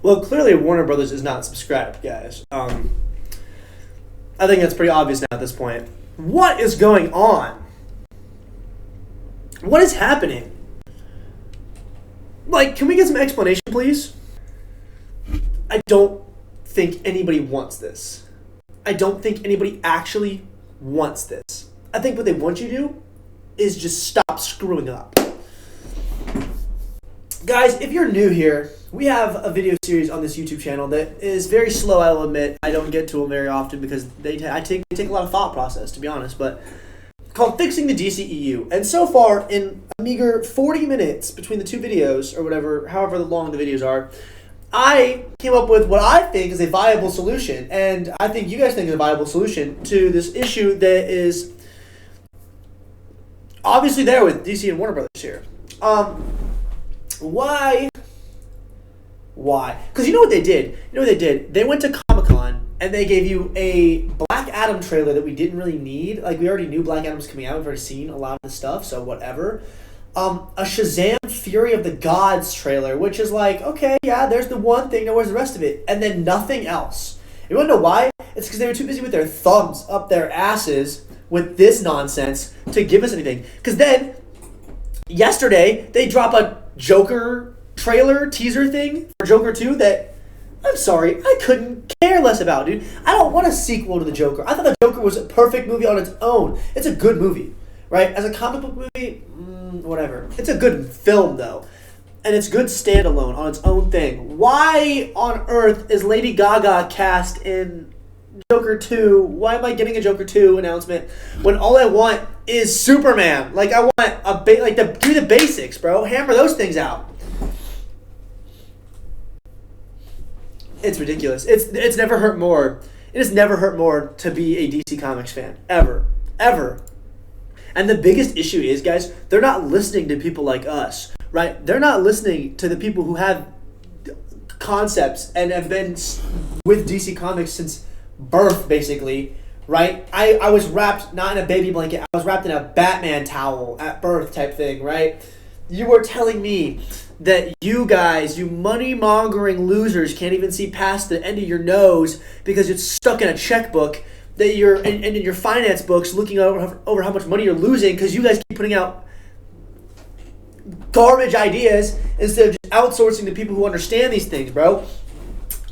Well, clearly Warner Brothers is not subscribed, guys. I think that's pretty obvious now at this point. What is going on? What is happening? Like, can we get some explanation, please? I don't think anybody wants this. I don't think anybody actually wants this. I think what they want you to do is just stop screwing up. Guys, if you're new here, we have a video series on this YouTube channel that is very slow, I'll admit. I don't get to them very often because they take a lot of thought process, to be honest, but called Fixing the DCEU. And so far, in a meager 40 minutes between the two videos, or whatever, however long the videos are, I came up with what I think is a viable solution, and I think you guys think is a viable solution to this issue that is obviously there with DC and Warner Brothers here. Why? Because you know what they did? They went to Comic-Con and they gave you a Black Adam trailer that we didn't really need. Like, we already knew Black Adam was coming out. We've already seen a lot of the stuff, so whatever. A Shazam Fury of the Gods trailer, which is like, okay, yeah, there's the one thing, now where's the rest of it? And then nothing else. You want to know why? It's because they were too busy with their thumbs up their asses with this nonsense to give us anything. Because then, yesterday, they drop a Joker trailer teaser thing for Joker 2 that, I'm sorry, I couldn't care less about, dude. I don't want a sequel to the Joker. I thought the Joker was a perfect movie on its own. It's a good movie, right? As a comic book movie, whatever. It's a good film, though. And it's good standalone on its own thing. Why on earth is Lady Gaga cast in Joker 2? Why am I getting a Joker 2 announcement when all I want is Superman? Like, I want do the basics, bro. Hammer those things out. It's ridiculous. It's never hurt more. It has never hurt more to be a DC Comics fan. Ever. Ever. And the biggest issue is, guys, they're not listening to people like us, right? They're not listening to the people who have concepts and have been with DC Comics since birth, basically, right? I was wrapped not in a baby blanket. I was wrapped in a Batman towel at birth type thing, right? You were telling me that you guys, you money-mongering losers, can't even see past the end of your nose because it's stuck in a checkbook, that you're in your finance books looking over how much money you're losing because you guys keep putting out garbage ideas instead of just outsourcing to people who understand these things, bro.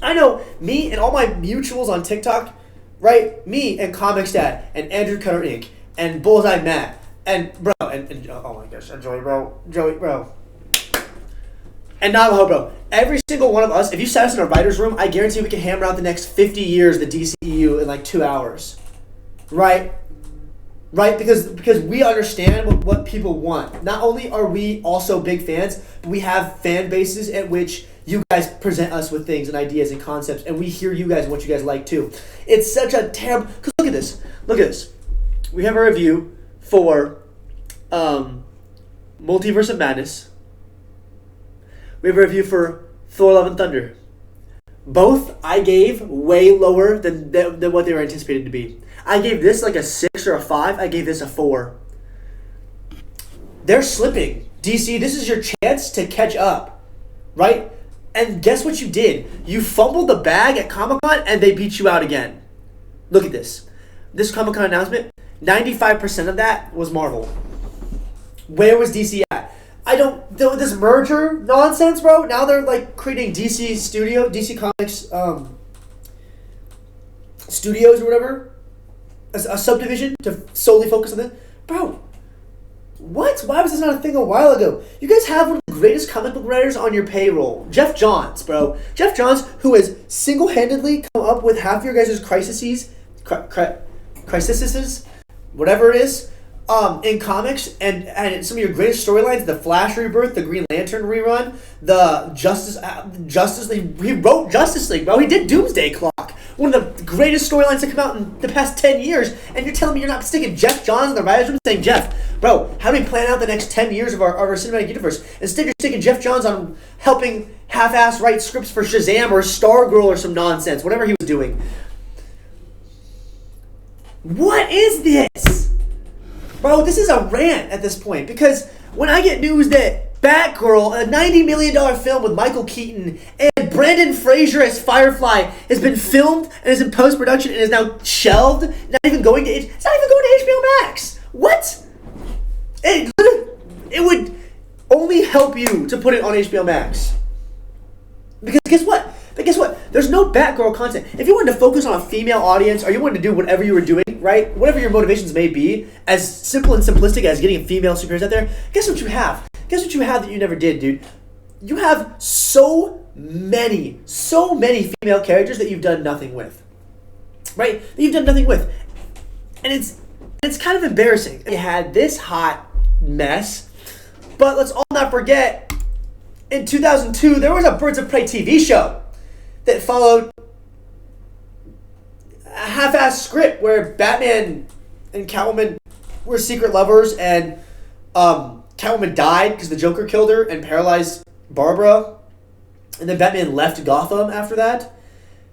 I know me and all my mutuals on TikTok, right? Me and Comics Dad and Andrew Cutter Inc. and Bullseye Matt and bro and oh my gosh, and Joey bro. And Navajo, bro. Every single one of us, if you sat us in a writer's room, I guarantee we can hammer out the next 50 years of the DCEU in like 2 hours. Right? Right? Because we understand what people want. Not only are we also big fans, but we have fan bases at which you guys present us with things and ideas and concepts, and we hear you guys and what you guys like too. It's such a terrible... Because look at this. Look at this. We have a review for Multiverse of Madness. We have a review for Thor Love and Thunder. Both I gave way lower than what they were anticipated to be. I gave this like a 6 or a 5. I gave this a 4. They're slipping. DC, this is your chance to catch up. Right? And guess what you did? You fumbled the bag at Comic-Con and they beat you out again. Look at this. This Comic-Con announcement, 95% of that was Marvel. Where was DC at? This merger nonsense, bro. Now they're like creating DC Comics studios or whatever, a subdivision to solely focus on this. Bro, what? Why was this not a thing a while ago? You guys have one of the greatest comic book writers on your payroll, Jeff Johns, bro. Jeff Johns, who has single-handedly come up with half your guys' crises, whatever it is, in comics, and some of your greatest storylines, the Flash rebirth, the Green Lantern rerun, the Justice League. He wrote Justice League, bro. He did Doomsday Clock, one of the greatest storylines to come out in the past 10 years, and you're telling me you're not sticking Jeff Johns in the writers' room saying, Jeff, bro, how do we plan out the next 10 years of our cinematic universe? Instead, you're sticking Jeff Johns on helping half-ass write scripts for Shazam or Stargirl or some nonsense, whatever he was doing. What is this? Bro, this is a rant at this point, because when I get news that Batgirl, a $90 million film with Michael Keaton and Brendan Fraser as Firefly, has been filmed and is in post-production and is now shelved. It's not even going to HBO Max. What? It would only help you to put it on HBO Max. Because guess what? There's no Batgirl content. If you wanted to focus on a female audience, or you wanted to do whatever you were doing, right? Whatever your motivations may be, as simple and simplistic as getting female superheroes out there, guess what you have? Guess what you have that you never did, dude? You have so many female characters that you've done nothing with. Right? That you've done nothing with. And it's kind of embarrassing. You had this hot mess, but let's all not forget, in 2002, there was a Birds of Prey TV show that followed a half-assed script where Batman and Catwoman were secret lovers, and Catwoman died because the Joker killed her and paralyzed Barbara. And then Batman left Gotham after that.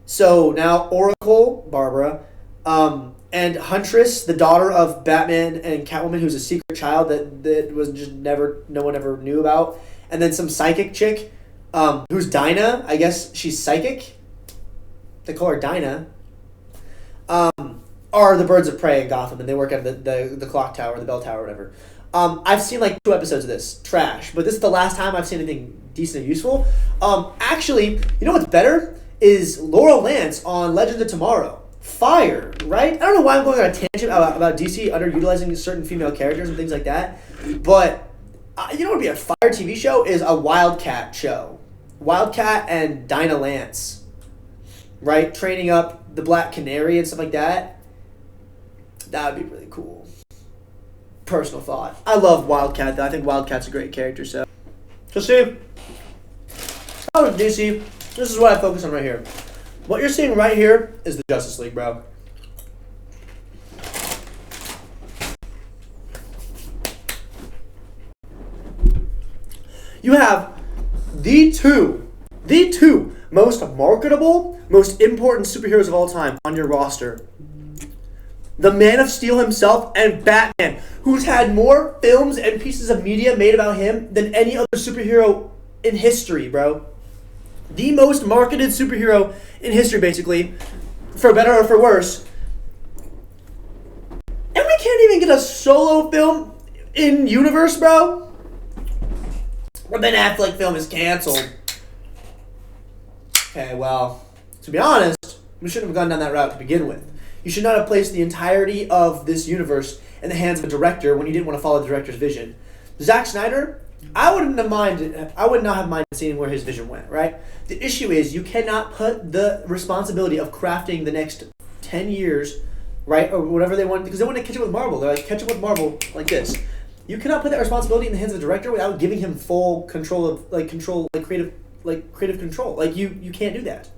So now Oracle, Barbara, and Huntress, the daughter of Batman and Catwoman, who's a secret child that was just no one ever knew about. And then some psychic chick, who's Dinah. I guess she's psychic. They call her Dinah. Are the Birds of Prey in Gotham, and they work at the clock tower, the bell tower, whatever. I've seen like 2 episodes of this. Trash. But this is the last time I've seen anything decent and useful. Actually, you know what's better? Is Laurel Lance on Legends of Tomorrow. Fire, right? I don't know why I'm going on a tangent about DC underutilizing certain female characters and things like that. But, you know what would be a fire TV show? Is a Wildcat show. Wildcat and Dinah Lance. Right? Training up the Black Canary and stuff like that. That would be really cool. Personal thought. I love Wildcat though. I think Wildcat's a great character. So see, I was DC. This is what I focus on right here. What you're seeing right here is the Justice League, bro. You have the two most marketable, most important superheroes of all time on your roster. The Man of Steel himself and Batman, who's had more films and pieces of media made about him than any other superhero in history, bro. The most marketed superhero in history, basically, for better or for worse. And we can't even get a solo film in universe, bro. Or the Netflix film is canceled. Okay, well, to be honest, we shouldn't have gone down that route to begin with. You should not have placed the entirety of this universe in the hands of a director when you didn't want to follow the director's vision. Zack Snyder, I would not have minded seeing where his vision went, right? The issue is you cannot put the responsibility of crafting the next 10 years, right, or whatever they want, because they want to catch up with Marvel. They're like, catch up with Marvel like this. You cannot put that responsibility in the hands of the director without giving him full control of, creative control. Like, you can't do that.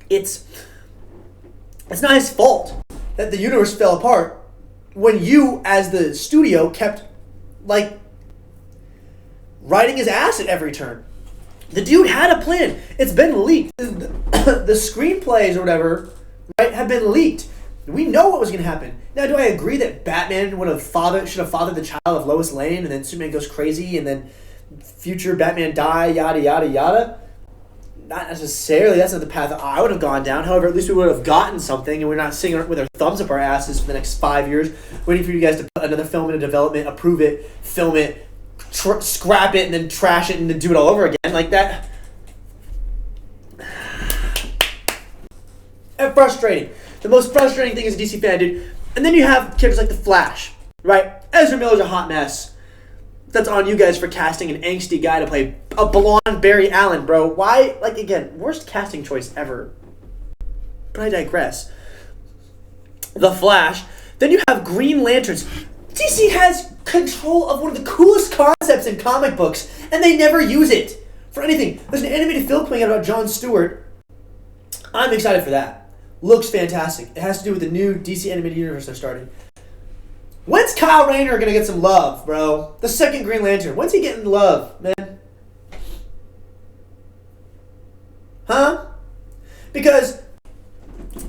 It's not his fault that the universe fell apart when you, as the studio, kept, riding his ass at every turn. The dude had a plan. It's been leaked. The screenplays or whatever, right, have been leaked. We know what was going to happen. Now, do I agree that Batman should have fathered the child of Lois Lane, and then Superman goes crazy, and then future Batman die, yada, yada, yada? Not necessarily. That's not the path that I would have gone down. However, at least we would have gotten something, and we're not sitting with our thumbs up our asses for the next 5 years, waiting for you guys to put another film into development, approve it, film it, scrap it, and then trash it, and then do it all over again like that. And frustrating. The most frustrating thing as a DC fan, dude. And then you have characters like the Flash, right? Ezra Miller's a hot mess. That's on you guys for casting an angsty guy to play a blonde Barry Allen, bro. Why? Again, worst casting choice ever. But I digress. The Flash. Then you have Green Lanterns. DC has control of one of the coolest concepts in comic books, and they never use it for anything. There's an animated film coming out about Jon Stewart. I'm excited for that. Looks fantastic. It has to do with the new DC animated universe they're starting. When's Kyle Rayner going to get some love, bro? The second Green Lantern. When's he getting love, man? Huh? Because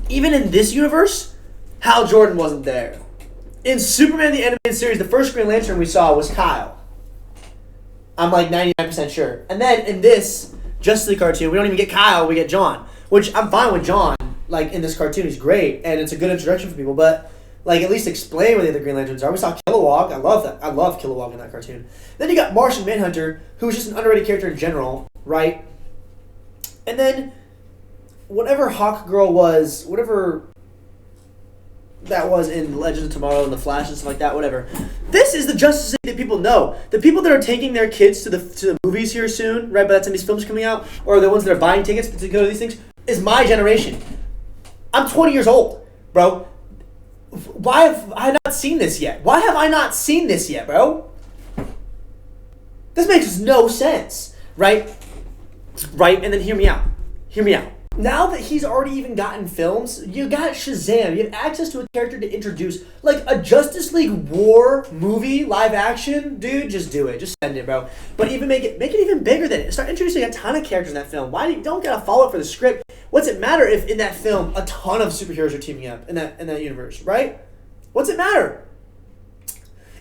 even in this universe, Hal Jordan wasn't there. In Superman the Animated Series, the first Green Lantern we saw was Kyle. I'm like 99% sure. And then in this Justice League cartoon, we don't even get Kyle, we get John. Which I'm fine with John. Like, in this cartoon, he's great. And it's a good introduction for people. But, like, at least explain what the other Green Lanterns are. We saw Kilowog. I love that. I love Kilowog in that cartoon. Then you got Martian Manhunter, who's just an underrated character in general, right? And then, whatever Hawk Girl was, whatever that was in Legends of Tomorrow and The Flash and stuff like that, whatever. This is the Justice League that people know. The people that are taking their kids to the movies here soon, right, by the time these films are coming out, or the ones that are buying tickets to go to these things, is my generation. I'm 20 years old, bro. Why have I not seen this yet? Why have I not seen this yet, bro? This makes no sense, right? Right, and then hear me out. Hear me out. Now that he's already even gotten films, you got Shazam. You have access to a character to introduce, like a Justice League War movie, live action. Dude, just do it. Just send it, bro. But even make it even bigger than it. Start introducing a ton of characters in that film. Don't gotta follow it for the script. What's it matter if in that film a ton of superheroes are teaming up in that universe, right? What's it matter?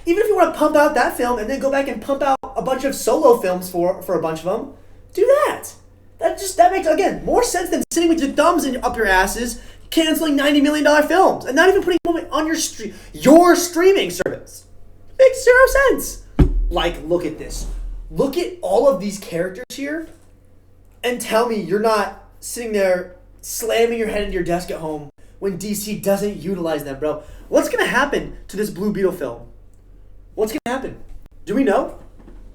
Even if you want to pump out that film and then go back and pump out a bunch of solo films for a bunch of them, do that. That makes, again, more sense than sitting with your thumbs up your asses, canceling $90 million films, and not even putting them on your streaming service. Makes zero sense. Like, look at this. Look at all of these characters here, and tell me you're not sitting there slamming your head into your desk at home when DC doesn't utilize them, bro. What's going to happen to this Blue Beetle film? What's going to happen? Do we know?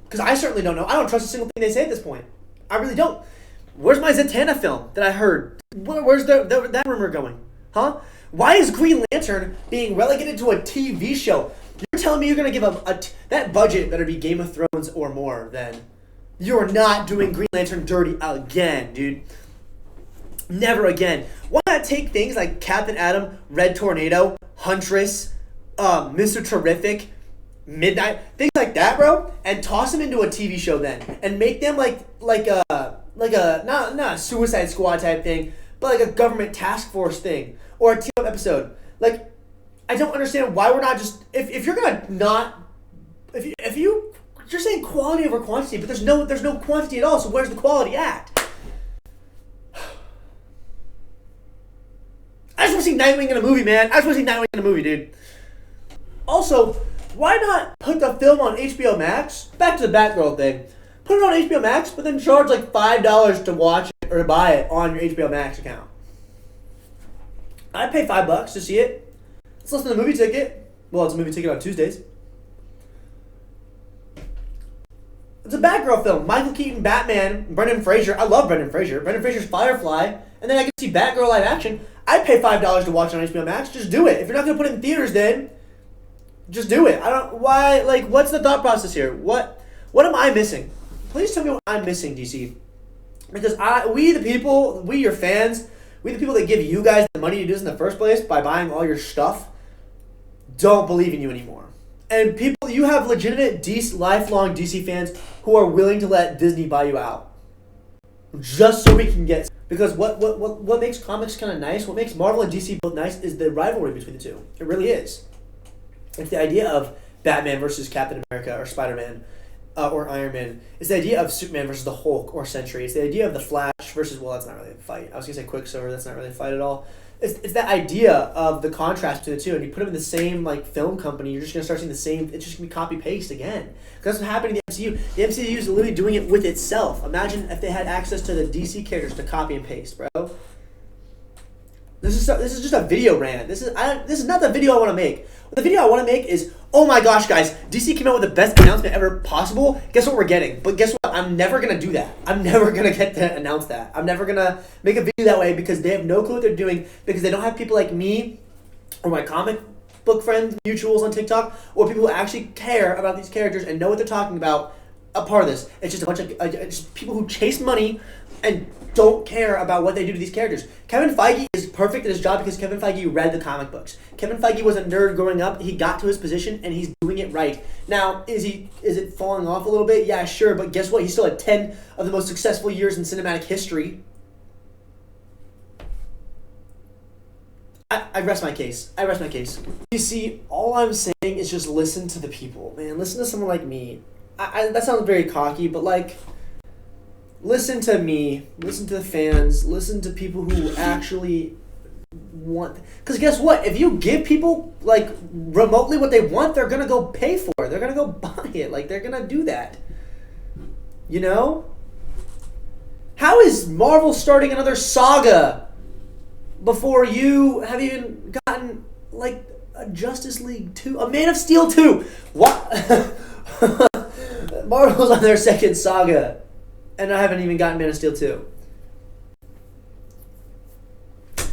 Because I certainly don't know. I don't trust a single thing they say at this point. I really don't. Where's my Zatanna film that I heard? Where's that rumor going? Huh? Why is Green Lantern being relegated to a TV show? You're telling me you're going to give that budget better be Game of Thrones or more then. You're not doing Green Lantern dirty again, dude. Never again. Why not take things like Captain Atom, Red Tornado, Huntress, Mr. Terrific, Midnight, things like that, bro, and toss them into a TV show then, and make them like a not a Suicide Squad type thing, but like a government task force thing or a team up episode. Like, I don't understand why we're not just if you're gonna not if you're saying quality over quantity, but there's no quantity at all. So where's the quality at? I just want to see Nightwing in a movie, man. I just want to see Nightwing in a movie, dude. Also, why not put the film on HBO Max? Back to the Batgirl thing. Put it on HBO Max, but then charge like $5 to watch it or to buy it on your HBO Max account. I'd pay $5 to see it. It's less than a movie ticket. Well, it's a movie ticket on Tuesdays. It's a Batgirl film. Michael Keaton, Batman, Brendan Fraser. I love Brendan Fraser. Brendan Fraser's Firefly. And then I can see Batgirl live action. I'd pay $5 to watch it on HBO Max. Just do it. If you're not going to put it in theaters, then just do it. What's the thought process here? What am I missing? Please tell me what I'm missing, DC. Because we the people, we your fans, we the people that give you guys the money to do this in the first place by buying all your stuff, don't believe in you anymore. And people, you have legitimate lifelong DC fans who are willing to let Disney buy you out. Just so we can get... Because what makes comics kind of nice, what makes Marvel and DC both nice is the rivalry between the two. It really is. It's the idea of Batman versus Captain America or Spider-Man or Iron Man. It's the idea of Superman versus the Hulk or Sentry. It's the idea of the Flash versus... Well, that's not really a fight. I was going to say Quicksilver. That's not really a fight at all. It's that idea of the contrast between the two. And you put them in the same film company, you're just going to start seeing the same... It's just going to be copy-paste again. Because that's what happened in the MCU. The MCU is literally doing it with itself. Imagine if they had access to the DC characters to copy and paste, bro. This is just a video rant. This is not the video I want to make. The video I want to make is, oh my gosh, guys, DC came out with the best announcement ever possible. Guess what we're getting? But guess what? I'm never going to do that. I'm never going to get to announce that. I'm never going to make a video that way because they have no clue what they're doing, because they don't have people like me or my comic book friends, mutuals on TikTok, or people who actually care about these characters and know what they're talking about a part of this. It's just a bunch of just people who chase money and don't care about what they do to these characters. Kevin Feige is perfect at his job because Kevin Feige read the comic books. Kevin Feige was a nerd growing up. He got to his position and he's doing it right. Now, is it falling off a little bit? Yeah, sure, but guess what? He still had 10 of the most successful years in cinematic history. I rest my case. I rest my case. You see, all I'm saying is just listen to the people, man. Listen to someone like me. That sounds very cocky, but like, listen to me. Listen to the fans. Listen to people who actually want. Because guess what? If you give people like remotely what they want, they're gonna go pay for it. They're gonna go buy it. Like they're gonna do that. You know? How is Marvel starting another saga before you have even gotten like a Justice League 2, a Man of Steel 2? What? Marvel's on their second saga, and I haven't even gotten Man of Steel 2.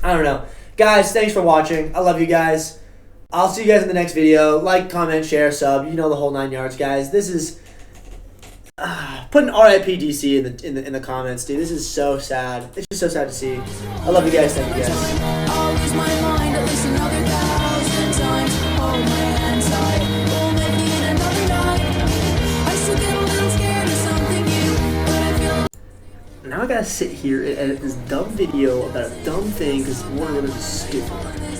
I don't know. Guys, thanks for watching. I love you guys. I'll see you guys in the next video. Like, comment, share, sub. You know the whole 9 yards, guys. This is put an RIP DC in the comments, dude. This is so sad. It's just so sad to see. I love you guys. Thank you guys. I'll lose my mind at least another 1,000 times. Hold my hand tight. We'll make it another night. I still get a little scared of something new, but I feel. Now I gotta sit here and edit this dumb video about a dumb thing because Warner Brothers is stupid.